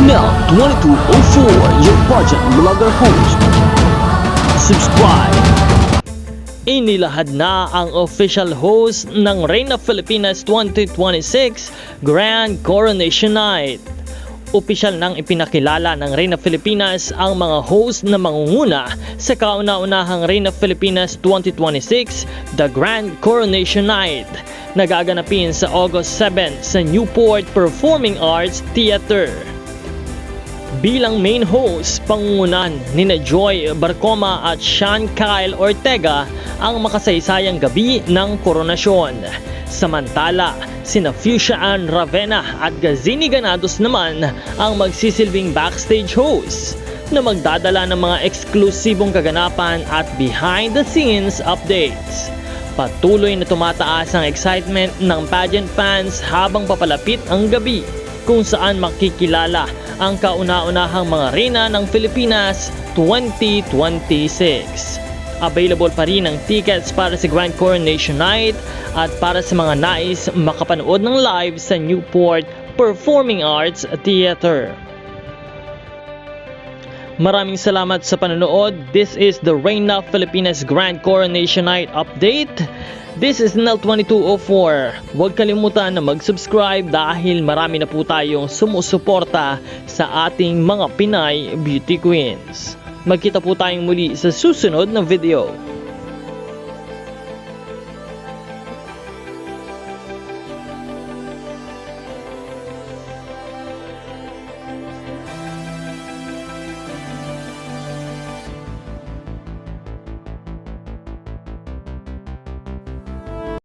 Nel 2204, your budget vlogger host. Subscribe. Inilahad na ang official host ng Reyna Filipinas 2026 Grand Coronation Night. Opisyal nang ipinakilala ng Reyna Filipinas ang mga host na mangunguna sa kauna-unahang Reyna Filipinas 2026 The Grand Coronation Night na gaganapin sa August 7 sa Newport Performing Arts Theater. Bilang main host, pangungunan nina Joy Barcoma at Sean Kyle Ortega ang makasaysayang gabi ng koronasyon. Samantala, sina Fuchsia Ann Ravena at Gazini Ganados naman ang magsisilbing backstage host na magdadala ng mga eksklusibong kaganapan at behind the scenes updates. Patuloy na tumataas ang excitement ng pageant fans habang papalapit ang gabi kung saan makikilala ang kauna-unahang mga reyna ng Pilipinas 2026. Available pa rin ang tickets para sa Grand Coronation Night at para sa mga nais makapanood ng live sa Newport Performing Arts Theater. Maraming salamat sa panonood. This is the Reyna Filipinas Grand Coronation Night update. This is Nel 2204. Huwag kalimutan na mag-subscribe dahil marami na po tayong sumusuporta sa ating mga Pinay Beauty Queens. Magkita po tayong muli sa susunod na video.